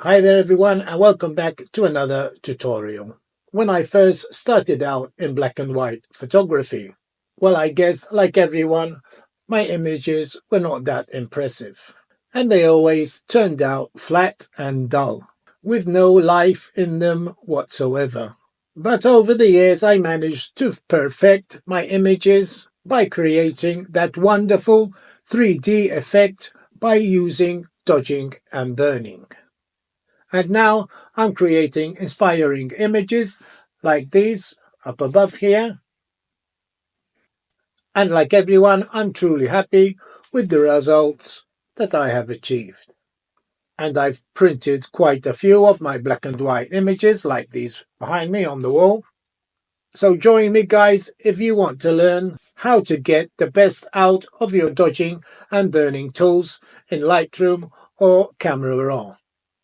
Hi there everyone, and welcome back to another tutorial. When I first started out in black and white photography, well, I guess like everyone, my images were not that impressive. And they always turned out flat and dull, with no life in them whatsoever. But over the years I managed to perfect my images by creating that wonderful 3D effect by using dodging and burning. And now I'm creating inspiring images like these up above here. And like everyone, I'm truly happy with the results that I have achieved. And I've printed quite a few of my black and white images like these behind me on the wall. So join me guys if you want to learn how to get the best out of your dodging and burning tools in Lightroom or Camera Raw,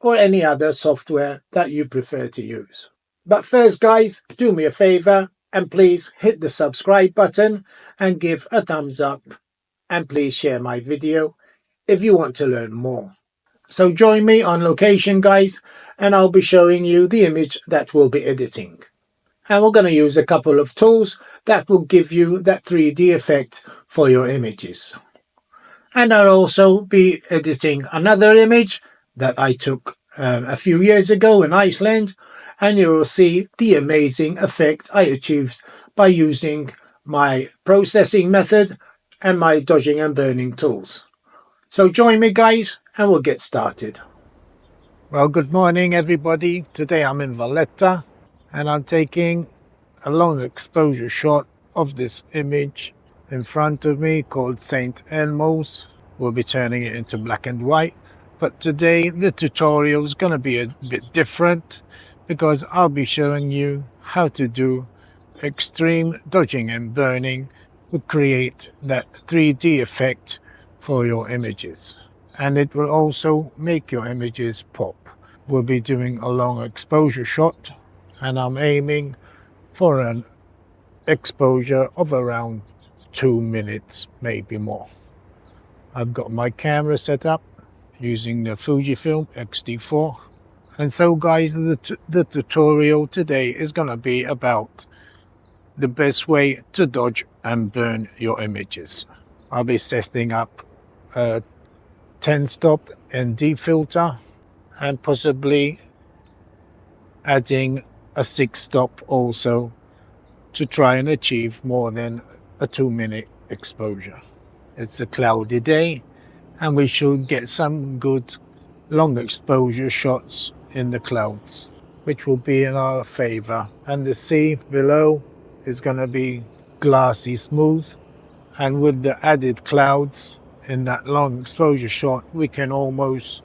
or any other software that you prefer to use. But first guys, do me a favor and please hit the subscribe button and give a thumbs up, and please share my video if you want to learn more. So join me on location guys, and I'll be showing you the image that we'll be editing. And we're going to use a couple of tools that will give you that 3D effect for your images. And I'll also be editing another image that I took a few years ago in Iceland, and you will see the amazing effect I achieved by using my processing method and my dodging and burning tools. So join me guys and we'll get started. Well, good morning everybody. Today I'm in Valletta and I'm taking a long exposure shot of this image in front of me called St. Elmo's. We'll be turning it into black and white, but today the tutorial is going to be a bit different because I'll be showing you how to do extreme dodging and burning to create that 3D effect for your images, and it will also make your images pop. We'll be doing a long exposure shot and I'm aiming for an exposure of around 2 minutes, maybe more. I've got my camera set up using the Fujifilm X-T4. And so guys, the tutorial today is going to be about the best way to dodge and burn your images. I'll be setting up a 10-stop ND filter and possibly adding a 6-stop also to try and achieve more than a 2-minute exposure. It's a cloudy day and we should get some good long exposure shots in the clouds, which will be in our favor. And the sea below is going to be glassy smooth, and with the added clouds in that long exposure shot, we can almost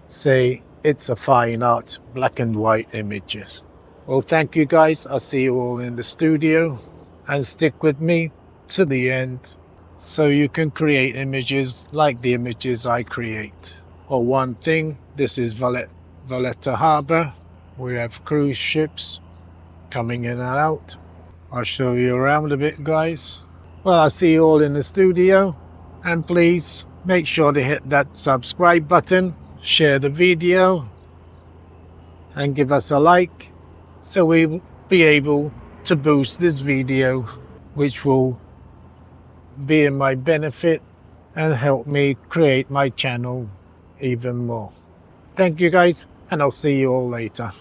say it's a fine art black and white images. Well, thank you guys. I'll see you all in the studio, and stick with me to the end so you can create images like the images I create. Or one thing, this is Valletta Harbour. We have cruise ships coming in and out. I'll show you around a bit guys. Well, I'll see you all in the studio, and please make sure to hit that subscribe button, share the video and give us a like so we will be able to boost this video, which will be in my benefit and help me create my channel even more. Thank you guys, and I'll see you all later.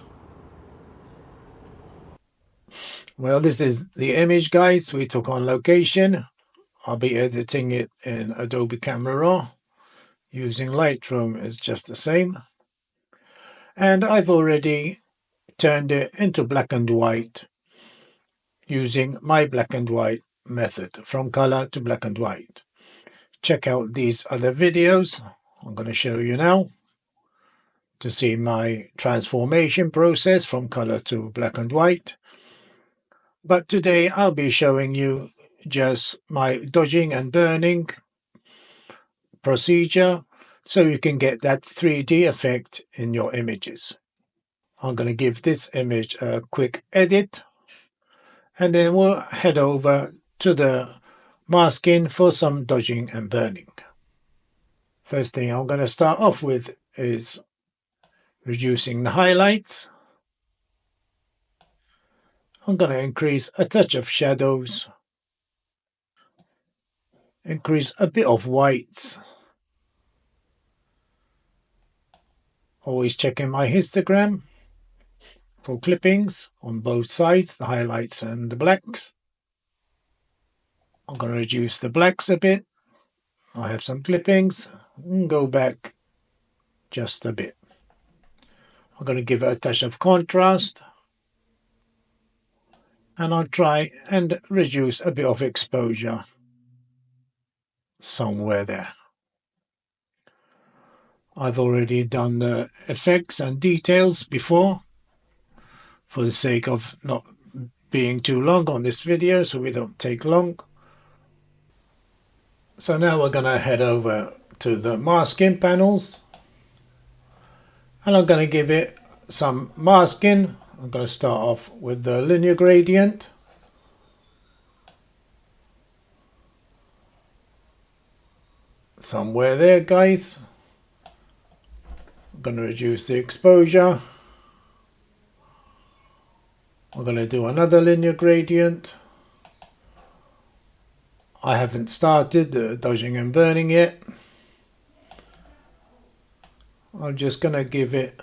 Well, this is the image guys we took on location. I'll be editing it in Adobe Camera Raw. Using Lightroom is just the same. And I've already turned it into black and white using my black and white method, from color to black and white. Check out these other videos I'm going to show you now to see my transformation process from color to black and white. But today I'll be showing you just my dodging and burning procedure so you can get that 3D effect in your images. I'm going to give this image a quick edit, and then we'll head over to the masking for some dodging and burning. First thing I'm going to start off with is Reducing the highlights. I'm going to increase a touch of shadows. Increase a bit of whites. Always checking my histogram for clippings on both sides, the highlights and the blacks. I'm going to reduce the blacks a bit. I have some clippings and go back just a bit. I'm going to give it a touch of contrast, and I'll try and reduce a bit of exposure somewhere there. I've already done the effects and details before for the sake of not being too long on this video, so we don't take long. So now we're going to head over to the masking panels, and I'm going to give it some masking. I'm going to start off with the linear gradient. Somewhere there, guys. I'm going to reduce the exposure. I'm going to do another linear gradient. I haven't started the dodging and burning yet. I'm just going to give it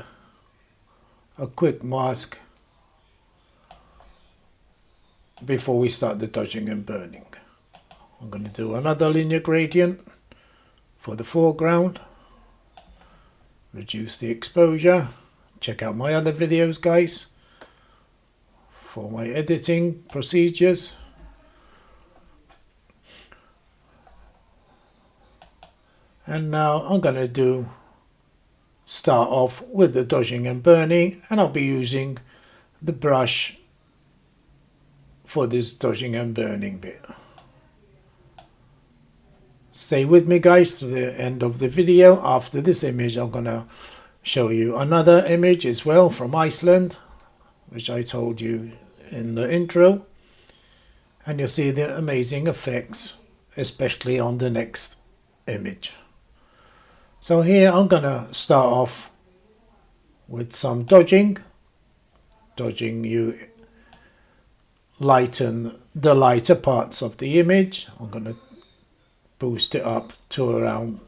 a quick mask before we start the dodging and burning. I'm going to do another linear gradient for the foreground. Reduce the exposure. Check out my other videos, guys, for my editing procedures. And now I'm going to start off with the dodging and burning, and I'll be using the brush for this dodging and burning bit. Stay with me, guys, to the end of the video. After this image, I'm going to show you another image as well from Iceland, which I told you in the intro. And you'll see the amazing effects, especially on the next image. So here I'm going to start off with some dodging. Dodging, you lighten the lighter parts of the image. I'm going to boost it up to around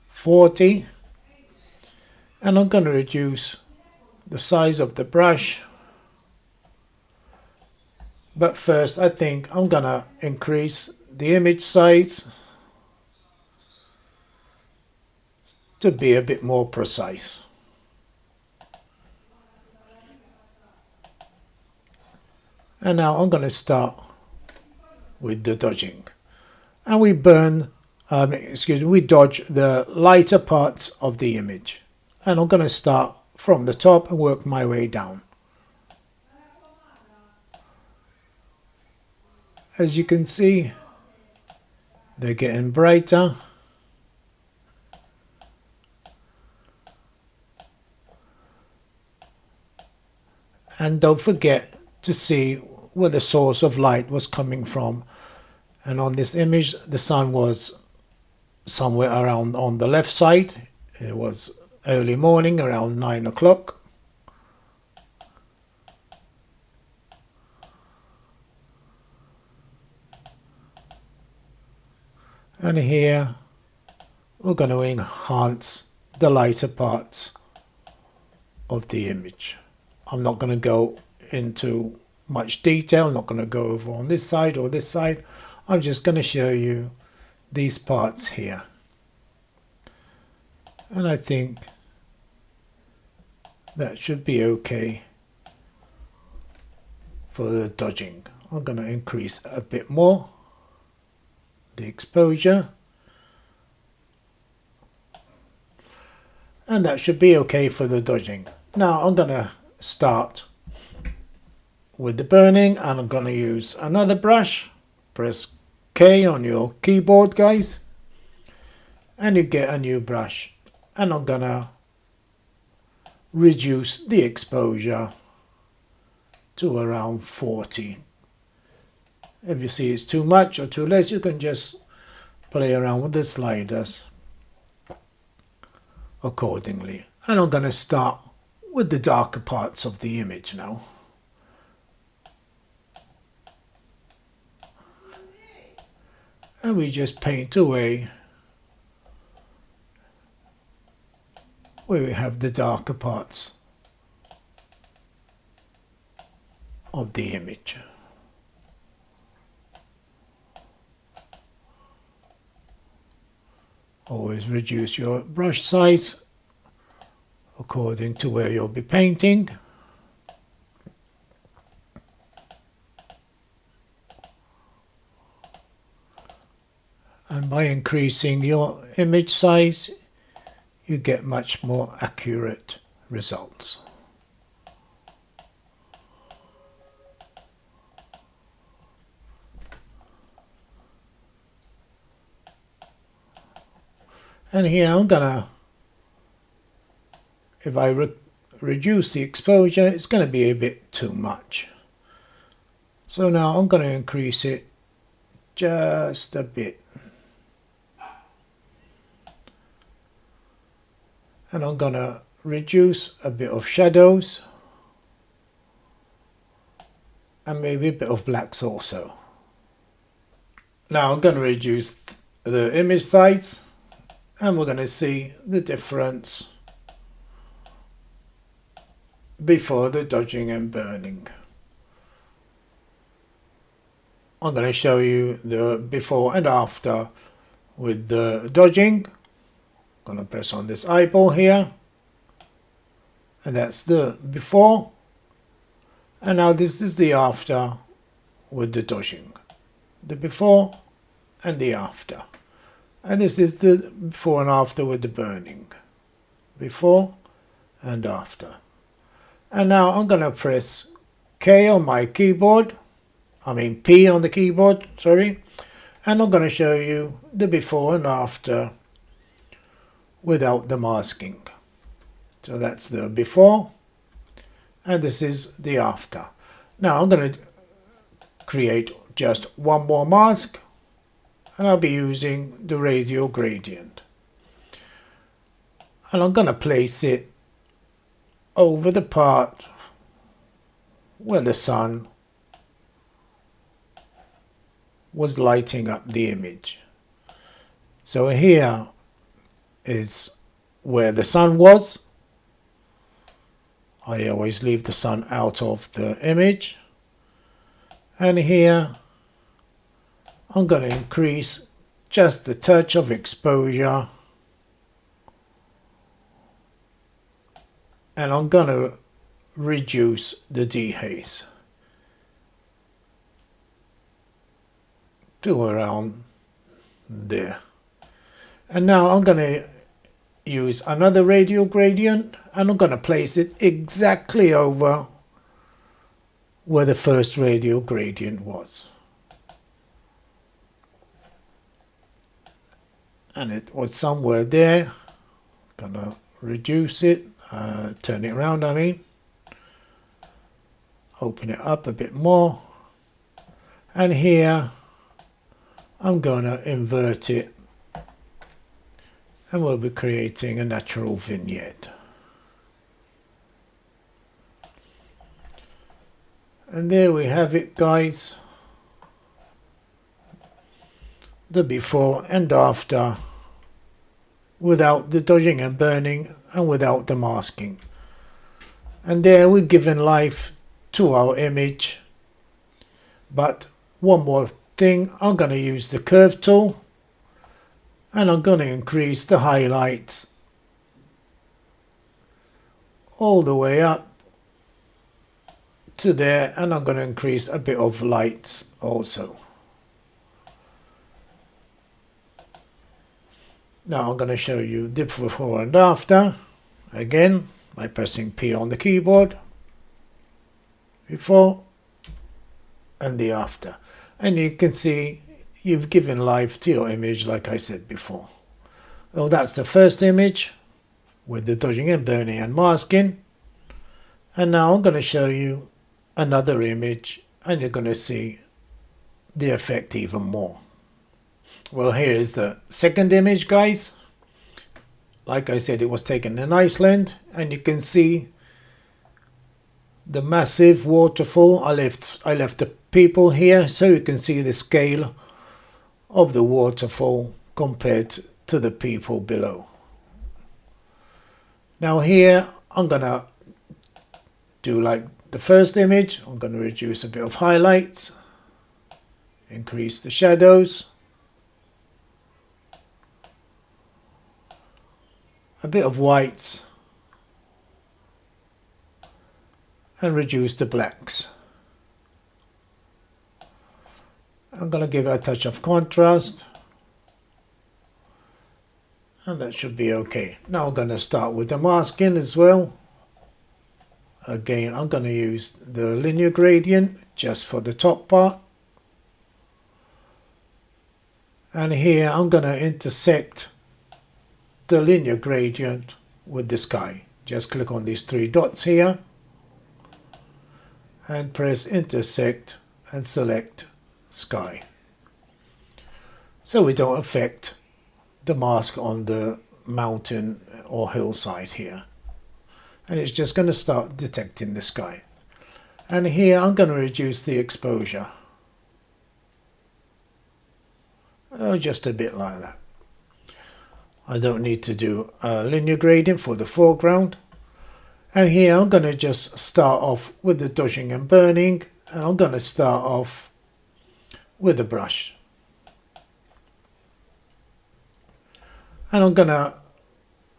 40, and I'm going to reduce the size of the brush. But first I think I'm going to increase the image size to be a bit more precise. And now I'm going to start with the dodging. And we we dodge the lighter parts of the image. And I'm going to start from the top and work my way down. As you can see, they're getting brighter. And don't forget to see where the source of light was coming from. And on this image, the sun was somewhere around on the left side. It was early morning, around 9 o'clock. And here we're going to enhance the lighter parts of the image. I'm not going to go into much detail. I'm not going to go over on this side or this side. I'm just going to show you these parts here. And I think that should be okay for the dodging. I'm going to increase a bit more the exposure. And that should be okay for the dodging. Now I'm going to start with the burning, and I'm going to use another brush. Press K on your keyboard, guys, and you get a new brush. And I'm going to reduce the exposure to around 40. If you see it's too much or too less, you can just play around with the sliders accordingly. And I'm going to start with the darker parts of the image now. And we just paint away where we have the darker parts of the image. Always reduce your brush size according to where you'll be painting. And by increasing your image size, you get much more accurate results. And here I'm gonna, if I reduce the exposure, it's gonna be a bit too much. So now I'm gonna increase it just a bit. And I'm gonna reduce a bit of shadows and maybe a bit of blacks also. Now I'm gonna reduce the image size, and we're going to see the difference before the dodging and burning. I'm going to show you the before and after with the dodging. I'm going to press on this eyeball here, and that's the before. And now this is the after with the dodging. The before and the after. And this is the before and after with the burning. Before and after. And now I'm going to press K on my keyboard. I mean P on the keyboard, sorry. And I'm going to show you the before and after without the masking. So that's the before. And this is the after. Now I'm going to create just one more mask. And I'll be using the radial gradient. And I'm going to place it over the part where the sun was lighting up the image. So here is where the sun was. I always leave the sun out of the image. And here I'm going to increase just a touch of exposure, and I'm going to reduce the dehaze to around there. And now I'm going to use another radial gradient, and I'm going to place it exactly over where the first radial gradient was. And it was somewhere there. Gonna reduce it, turn it around, I mean. Open it up a bit more. And here I'm gonna invert it, and we'll be creating a natural vignette. And there we have it, guys. The before and after without the dodging and burning and without the masking. And there we've given life to our image. But one more thing, I'm going to use the curve tool, and I'm going to increase the highlights all the way up to there, and I'm going to increase a bit of lights also. Now I'm going to show you the before and after, again by pressing P on the keyboard, before and the after. And you can see you've given life to your image like I said before. Well, that's the first image with the dodging and burning and masking. And now I'm going to show you another image, and you're going to see the effect even more. Well, here is the second image, guys. Like I said, it was taken in Iceland, and you can see the massive waterfall. I left the people here so you can see the scale of the waterfall compared to the people below. Now here I'm gonna do like the first image. I'm gonna reduce a bit of highlights, increase the shadows, a bit of whites, and reduce the blacks. I'm going to give it a touch of contrast, and that should be okay. Now I'm going to start with the masking as well. Again, I'm going to use the linear gradient just for the top part. And here I'm going to intersect the linear gradient with the sky. Just click on these three dots here and press intersect and select sky, so we don't affect the mask on the mountain or hillside here, and it's just going to start detecting the sky. And here I'm going to reduce the exposure, just a bit like that. I don't need to do a linear gradient for the foreground. And here I'm going to just start off with the dodging and burning, and I'm going to start off with a brush. And I'm going to,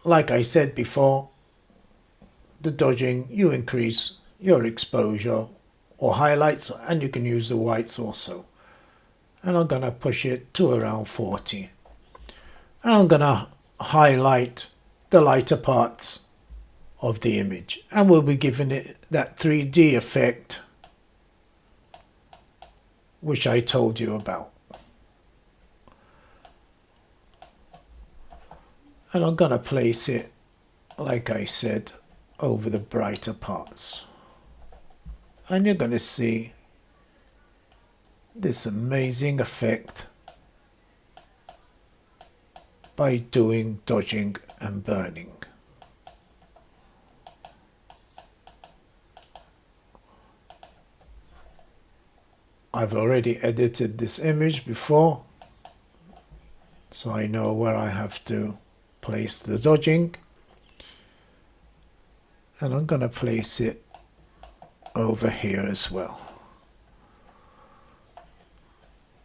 like I said before, the dodging, you increase your exposure or highlights, and you can use the whites also. And I'm going to push it to around 40. And I'm going to highlight the lighter parts of the image, and we'll be giving it that 3D effect which I told you about. And I'm going to place it, like I said, over the brighter parts, and you're going to see this amazing effect by doing dodging and burning. I've already edited this image before, so I know where I have to place the dodging, and I'm going to place it over here as well.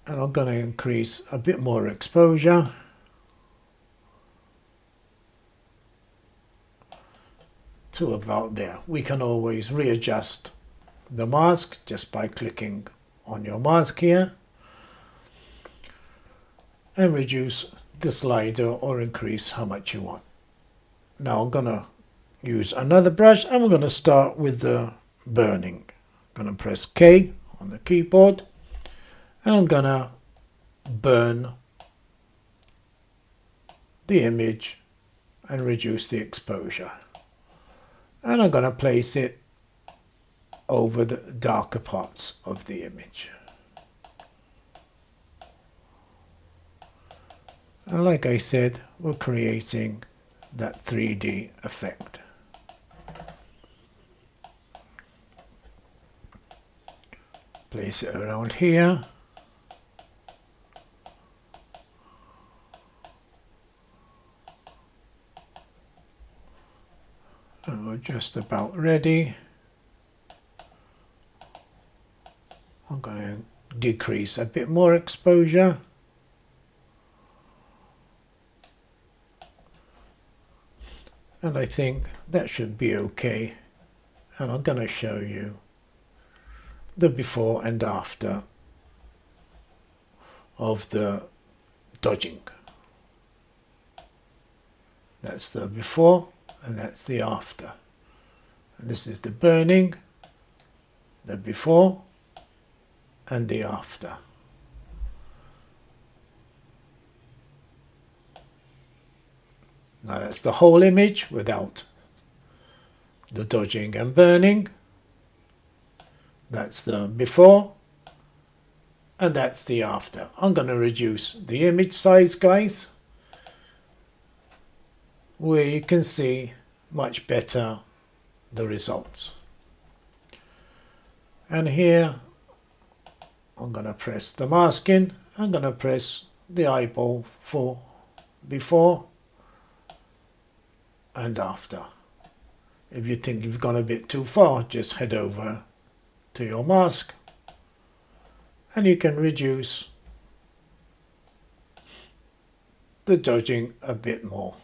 And I'm going to increase a bit more exposure, to about there. We can always readjust the mask just by clicking on your mask here and reduce the slider or increase how much you want. Now I'm going to use another brush, and we're going to start with the burning. I'm going to press K on the keyboard, and I'm going to burn the image and reduce the exposure. And I'm going to place it over the darker parts of the image. And like I said, we're creating that 3D effect. Place it around here. And we're just about ready. I'm going to decrease a bit more exposure. And I think that should be okay. And I'm going to show you the before and after of the dodging. That's the before and that's the after. And this is the burning, the before and the after. Now that's the whole image without the dodging and burning. That's the before and that's the after. I'm going to reduce the image size, guys, where you can see much better the results. And here I'm going to press the masking. I'm going to press the eyeball for before and after. If you think you've gone a bit too far, just head over to your mask and you can reduce the dodging a bit more.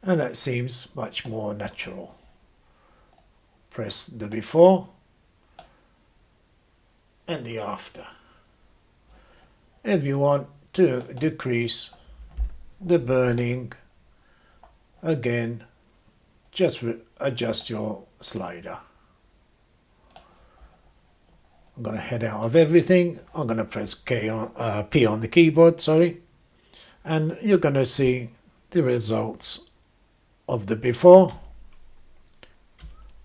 And that seems much more natural. Press the before and the after. If you want to decrease the burning, again, just adjust your slider. I'm going to head out of everything. I'm going to press P on the keyboard, sorry. And you're going to see the results of the before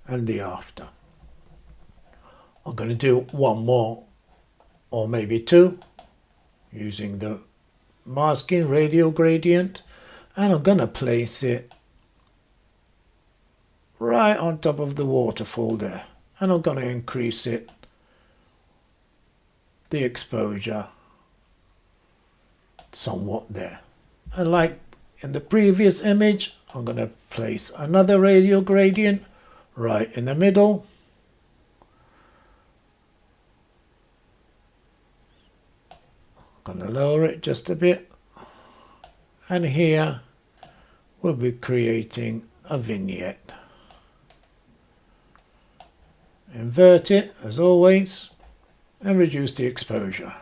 and the after. I'm going to do one more or maybe two using the masking radial gradient, and I'm going to place it right on top of the waterfall there, and I'm going to increase it, the exposure, somewhat there. And like in the previous image, I'm going to place another radial gradient right in the middle. I'm going to lower it just a bit, and here we'll be creating a vignette. Invert it as always and reduce the exposure.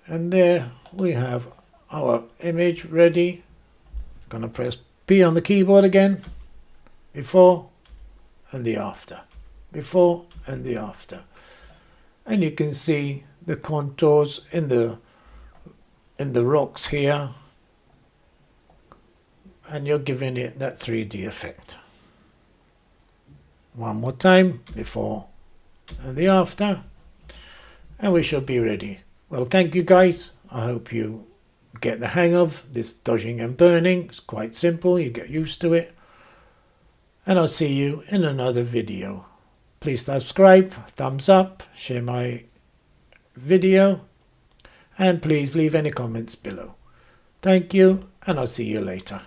And there we have our image ready. Going to press P on the keyboard again, before and the after, before and the after. And you can see the contours in the rocks here, and you're giving it that 3D effect. One more time, before and the after, and we shall be ready. Well, thank you guys. I hope you get the hang of this dodging and burning. It's quite simple, you get used to it. And I'll see you in another video. Please subscribe, thumbs up, share my video, and please leave any comments below. Thank you, and I'll see you later.